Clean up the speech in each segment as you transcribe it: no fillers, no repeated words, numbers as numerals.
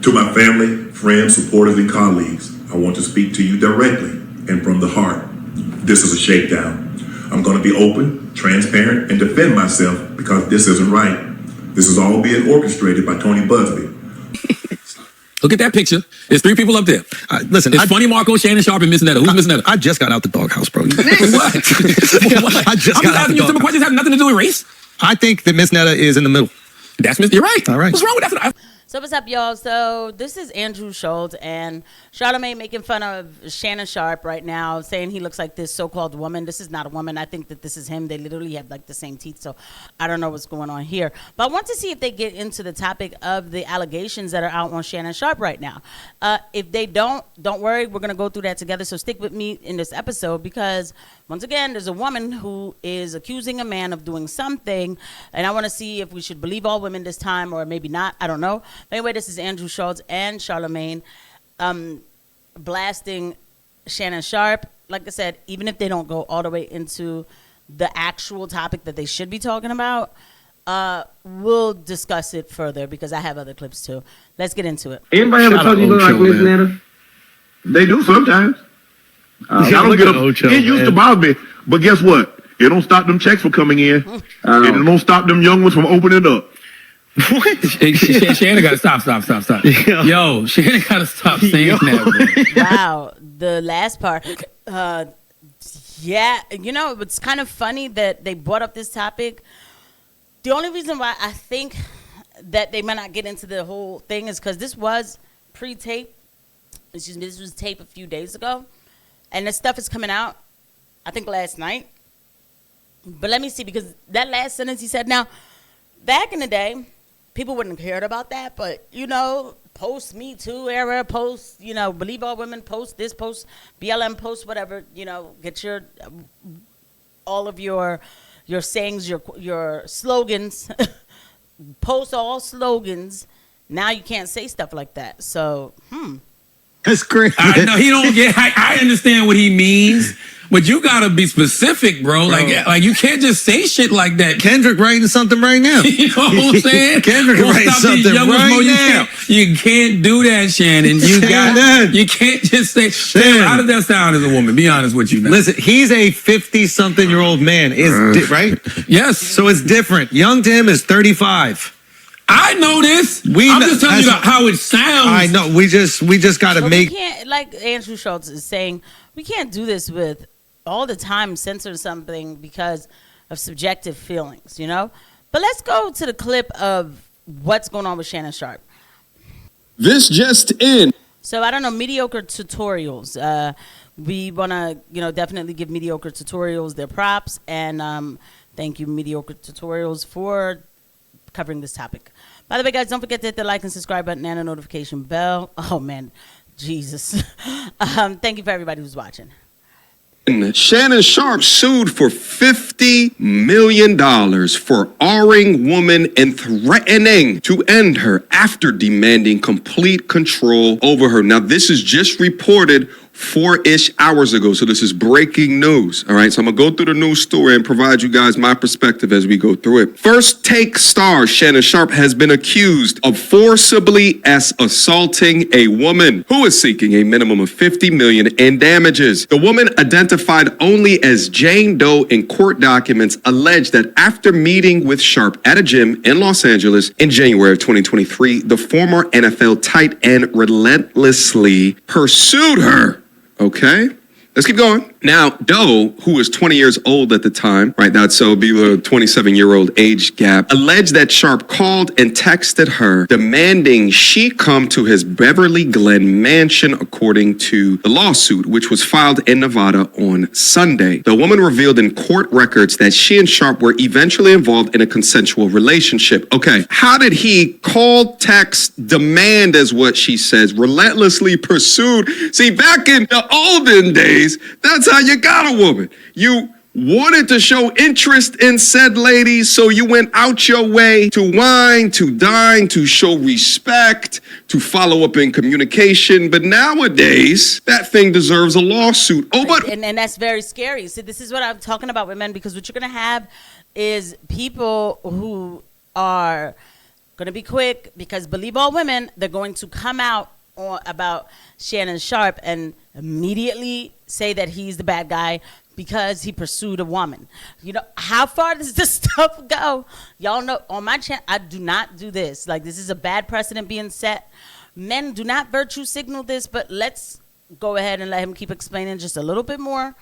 To my family, friends, supporters, and colleagues, I want to speak to you directly and from the heart. This is a shakedown. I'm going to be open, transparent, and defend myself because this isn't right. This is all being orchestrated by Tony Busby. Look at that picture. There's 3 people up there. Listen, it's Funny Marco, Shannon, Sharpe, and Miss Netta. Who's Miss Netta? I just got out the doghouse, bro. What? I just got out the asking you simple doghouse. questions have nothing to do with race. I think that Miss Netta is in the middle. You're right. All right. What's wrong with that? So what's up, y'all? So this is Andrew Schulz and Charlamagne making fun of Shannon Sharpe right now, saying he looks like this so-called woman. This is not a woman. I think that this is him. They literally have like the same teeth, so I don't know what's going on here. But I want to see if they get into the topic of the allegations that are out on Shannon Sharpe right now. If they don't worry. We're going to go through that together, so stick with me in this episode because, once again, there's a woman who is accusing a man of doing something, and I want to see if we should believe all women this time or maybe not. I don't know. But anyway, this is Andrew Schulz and Charlamagne blasting Shannon Sharpe. Like I said, even if they don't go all the way into the actual topic that they should be talking about, we'll discuss it further because I have other clips too. Let's get into it. Anybody ever told you look like Miss Netta? They do sometimes. I don't get up. It used to bother me, but guess what? It don't stop them checks from coming in. And it don't stop them young ones from opening up. What? Shannon got to stop. Yo, Shannon got to stop saying that, bro. Wow, the last part. Yeah, you know, it's kind of funny that they brought up this topic. The only reason why I think that they might not get into the whole thing is because this was pre-tape. Excuse me, this was taped a few days ago. And this stuff is coming out, I think, last night. But let me see, because that last sentence he said, now, back in the day, people wouldn't have cared about that. But, you know, post Me Too era, post, you know, believe all women, post this, post BLM, post whatever, you know, get your, all of your sayings, your slogans, post all slogans. Now you can't say stuff like that. So, That's crazy. I know he don't get. I understand what he means, but you gotta be specific, bro. Like you can't just say shit like that. Kendrick writing something right now. You know what I'm saying? Kendrick writing something right now. You can't do that, Shannon. You can't just say. Shannon, how does that sound as a woman? Be honest with you, man. Listen, he's a 50-something-year-old man. Right? Yes. So it's different. Young Tim is 35. I know this. I'm just telling you how it sounds. I know. We just got to make. We can't, like Andrew Schulz is saying, we can't do this with all the time censor something because of subjective feelings, you know? But let's go to the clip of what's going on with Shannon Sharpe. This just in. So I don't know, mediocre tutorials. We want to, you know, definitely give mediocre tutorials their props. And thank you, mediocre tutorials, for covering this topic. By the way, guys, don't forget to hit the like and subscribe button and the notification bell. Oh, man. Jesus. Thank you for everybody who's watching. Shannon Sharpe sued for $50 million for R-ing woman and threatening to end her after demanding complete control over her. Now, this is just reported 4-ish hours ago, so this is breaking news. All right, so I'm gonna go through the news story and provide you guys my perspective as we go through it. First Take star Shannon Sharpe has been accused of forcibly assaulting a woman who is seeking a minimum of $50 million in damages. The woman, identified only as Jane Doe in court documents, alleged that after meeting with Sharpe at a gym in Los Angeles in January of 2023, the former NFL tight end relentlessly pursued her. Okay, let's keep going. Now, Doe, who was 20 years old at the time, right, that's so be a 27-year-old age gap, alleged that Sharpe called and texted her demanding she come to his Beverly Glen mansion, according to the lawsuit, which was filed in Nevada on Sunday. The woman revealed in court records that she and Sharpe were eventually involved in a consensual relationship. Okay, how did he call, text, demand, as what she says, relentlessly pursued? See, back in the olden days, that's how you got a woman. You wanted to show interest in said lady, so you went out your way to wine, to dine, to show respect, to follow up in communication. But nowadays, that thing deserves a lawsuit. Oh, but and that's very scary. See, this is what I'm talking about with men, because what you're going to have is people who are Gonna be quick because believe all women, they're going to come out about Shannon Sharpe and immediately say that he's the bad guy because he pursued a woman. You know, how far does this stuff go? Y'all know on my channel, I do not do this. Like, this is a bad precedent being set. Men do not virtue signal this, but let's go ahead and let him keep explaining just a little bit more.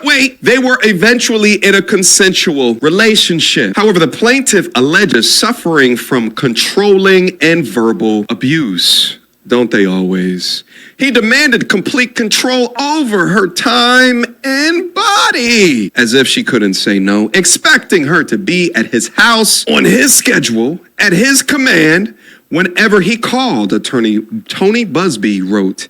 Wait, they were eventually in a consensual relationship. However, the plaintiff alleges suffering from controlling and verbal abuse. Don't they always? He demanded complete control over her time and body, as if she couldn't say no, expecting her to be at his house on his schedule, at his command, whenever he called, attorney Tony Busby wrote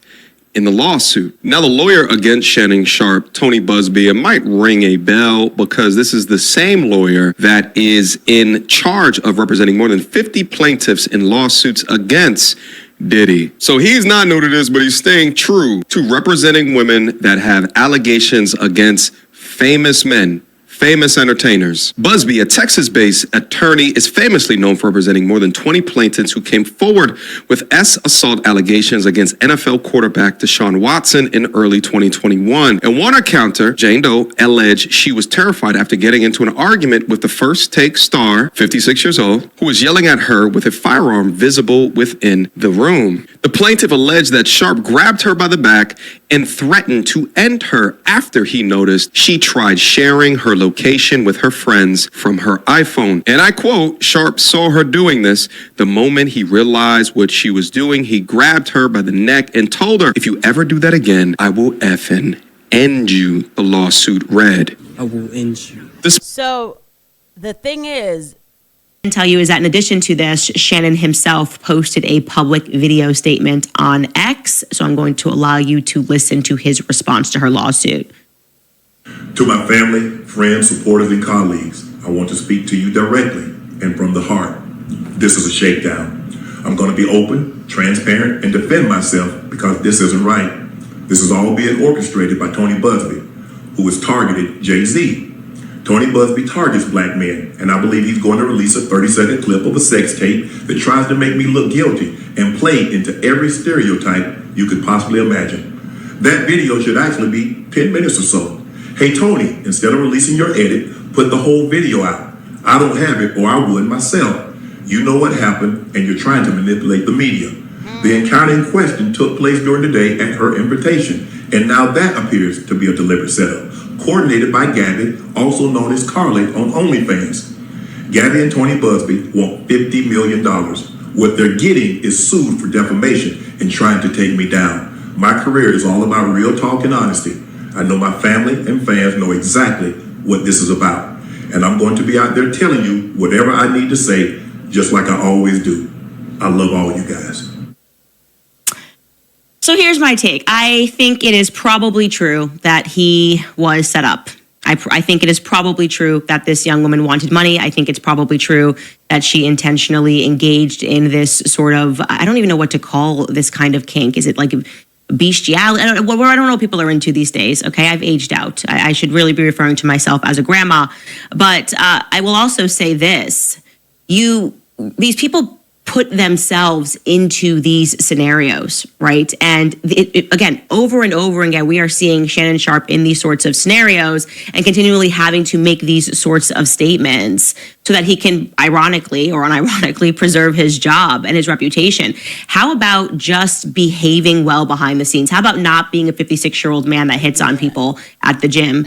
in the lawsuit. Now, the lawyer against Shannon Sharpe, Tony Busby, it might ring a bell because this is the same lawyer that is in charge of representing more than 50 plaintiffs in lawsuits against Diddy. So he's not new to this, but he's staying true to representing women that have allegations against famous men, famous entertainers. Busby, a Texas-based attorney, is famously known for representing more than 20 plaintiffs who came forward with assault allegations against NFL quarterback Deshaun Watson in early 2021. In one encounter, Jane Doe alleged she was terrified after getting into an argument with the First Take star, 56 years old, who was yelling at her with a firearm visible within the room. The plaintiff alleged that Sharpe grabbed her by the back and threatened to end her after he noticed she tried sharing her location with her friends from her iPhone. And I quote, Sharpe saw her doing this. The moment he realized what she was doing, he grabbed her by the neck and told her, if you ever do that again, I will effing end you, the lawsuit read. I will end you. So the thing is, Can tell you is that in addition to this, Shannon himself posted a public video statement on X. So I'm going to allow you to listen to his response to her lawsuit. To my family, friends, supporters, and colleagues, I want to speak to you directly and from the heart. This is a shakedown. I'm going to be open, transparent, and defend myself because this isn't right. This is all being orchestrated by Tony Busby, who has targeted Jay-Z. Tony Busby targets black men, and I believe he's going to release a 30-second clip of a sex tape that tries to make me look guilty and play into every stereotype you could possibly imagine. That video should actually be 10 minutes or so. Hey, Tony, instead of releasing your edit, put the whole video out. I don't have it, or I would myself. You know what happened, and you're trying to manipulate the media. The encounter in question took place during the day at her invitation, and now that appears to be a deliberate setup, coordinated by Gabby, also known as Carly on OnlyFans. Gabby and Tony Busby want $50 million. What they're getting is sued for defamation and trying to take me down. My career is all about real talk and honesty. I know my family and fans know exactly what this is about. And I'm going to be out there telling you whatever I need to say, just like I always do. I love all you guys. So here's my take. I think it is probably true that he was set up. I think it is probably true that this young woman wanted money. I think it's probably true that she intentionally engaged in this sort of, I don't even know what to call this kind of kink. Is it like bestiality? I don't know what people are into these days. Okay, I've aged out. I should really be referring to myself as a grandma. But I will also say this. These people put themselves into these scenarios, right? And again, over and over again, we are seeing Shannon Sharpe in these sorts of scenarios and continually having to make these sorts of statements so that he can ironically or unironically preserve his job and his reputation. How about just behaving well behind the scenes? How about not being a 56-year-old man that hits on people at the gym?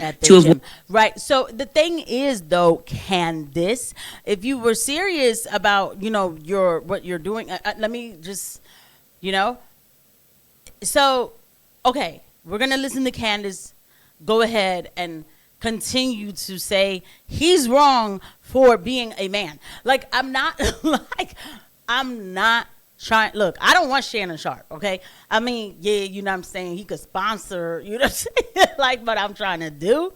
Right. So the thing is, though, Candace, if you were serious about, what you're doing, let me just, so, okay, we're going to listen to Candace. Go ahead and continue to say he's wrong for being a man. Like, I'm not trying. Look, I don't want Shannon Sharpe, okay? I mean, yeah, you know what I'm saying? He could sponsor, you know what I'm saying? Like, what I'm trying to do,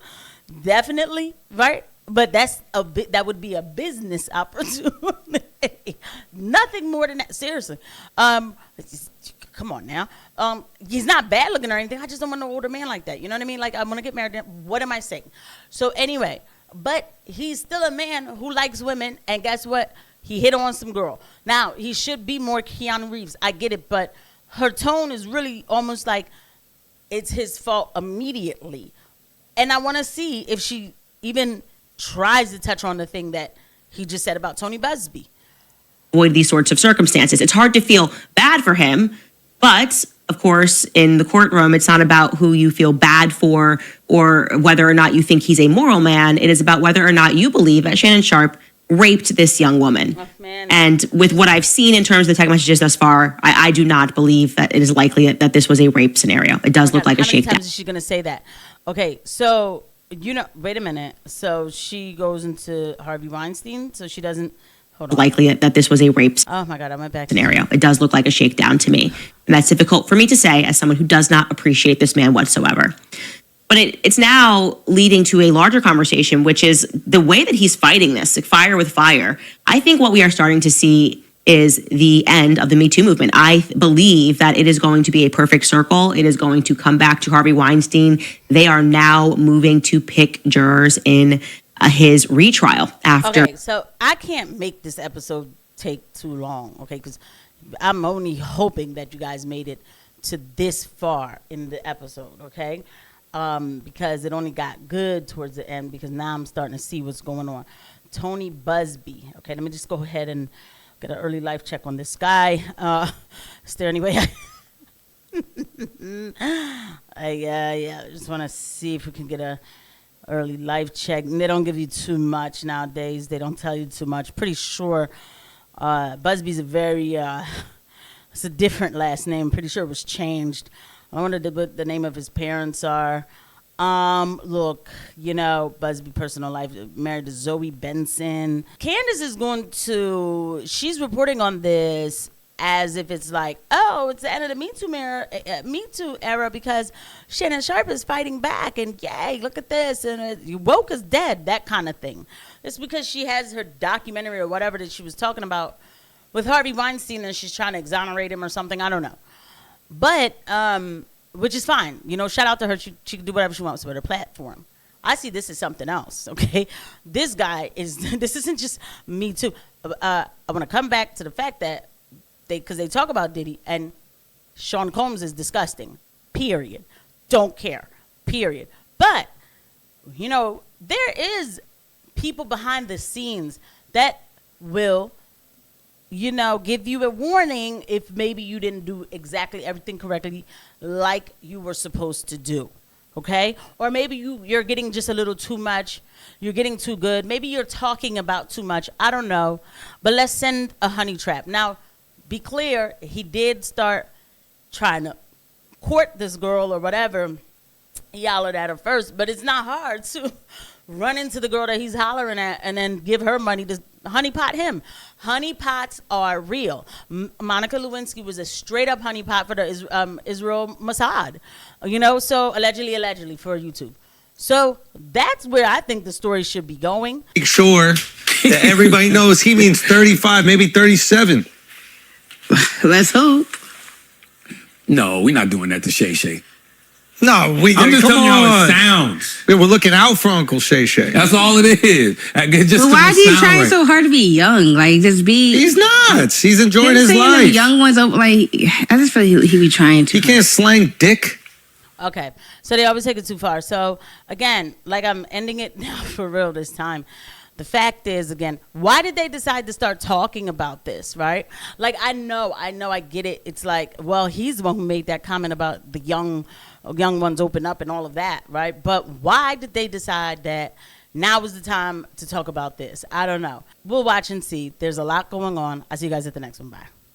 definitely, right? But that would be a business opportunity. Nothing more than that. Seriously. Come on now. He's not bad looking or anything. I just don't want an older man like that. You know what I mean? Like, I'm going to get married. What am I saying? So anyway, but he's still a man who likes women. And guess what? He hit on some girl. Now, he should be more Keanu Reeves. I get it, but her tone is really almost like it's his fault immediately. And I want to see if she even tries to touch on the thing that he just said about Tony Busby. Avoid these sorts of circumstances. It's hard to feel bad for him, but of course, in the courtroom, it's not about who you feel bad for or whether or not you think he's a moral man. It is about whether or not you believe that Shannon Sharpe raped this young woman. Oh, man. And with what I've seen in terms of the text messages thus far, I do not believe that it is likely that this was a rape scenario. It does look like a shakedown. How many times is she going to say that? Okay, so, wait a minute. So she goes into Harvey Weinstein, so she doesn't, hold on. Likely that this was a rape Oh my God, I went back. scenario. It does look like a shakedown to me. And that's difficult for me to say as someone who does not appreciate this man whatsoever. But it's now leading to a larger conversation, which is the way that he's fighting this, like fire with fire. I think what we are starting to see is the end of the Me Too movement. I believe that it is going to be a perfect circle. It is going to come back to Harvey Weinstein. They are now moving to pick jurors in his retrial after. Okay, so I can't make this episode take too long, okay? Because I'm only hoping that you guys made it to this far in the episode, okay? Because it only got good towards the end because now I'm starting to see what's going on. Tony Busby. Okay, let me just go ahead and get an early life check on this guy. Is there any way I just want to see if we can get a early life check. And they don't give you too much nowadays. They don't tell you too much. Pretty sure Busby's a very, it's a different last name. Pretty sure it was changed. I wonder what the name of his parents are. Look, Busby personal life, married to Zoe Benson. Candace is she's reporting on this as if it's like, oh, it's the end of the Me Too era because Shannon Sharpe is fighting back and yay, look at this. And woke is dead, that kind of thing. It's because she has her documentary or whatever that she was talking about with Harvey Weinstein and she's trying to exonerate him or something. I don't know. But, which is fine. Shout out to her. She can do whatever she wants with her platform. I see this as something else, okay? This isn't just Me Too. I want to come back to the fact that because they talk about Diddy and Sean Combs is disgusting, period. Don't care, period. But, there is people behind the scenes that will give you a warning if maybe you didn't do exactly everything correctly like you were supposed to do, okay? Or maybe you're getting just a little too much. You're getting too good. Maybe you're talking about too much. I don't know. But let's send a honey trap. Now, be clear, he did start trying to court this girl or whatever. He hollered at her first, but it's not hard to run into the girl that he's hollering at and then give her money to honeypot him. Honeypots are real. Monica Lewinsky was a straight up honeypot for the Israel Mossad, so allegedly for YouTube. So that's where I think the story should be going. Make sure that everybody knows he means 35, maybe 37. Let's hope. No, we're not doing that to Shay Shay. No, I'm just telling you how it sounds. We're looking out for Uncle Shay Shay. That's all it is. But why is he trying so hard to be young? Like, just be. He's not. He's enjoying his life. Young ones, I just feel he be trying to. He can't slang dick. Okay, so they always take it too far. So again, like I'm ending it now for real this time. The fact is, again, why did they decide to start talking about this, right? Like, I know, I get it. It's like, well, he's the one who made that comment about the young ones open up and all of that, right? But why did they decide that now is the time to talk about this? I don't know. We'll watch and see. There's a lot going on. I'll see you guys at the next one. Bye.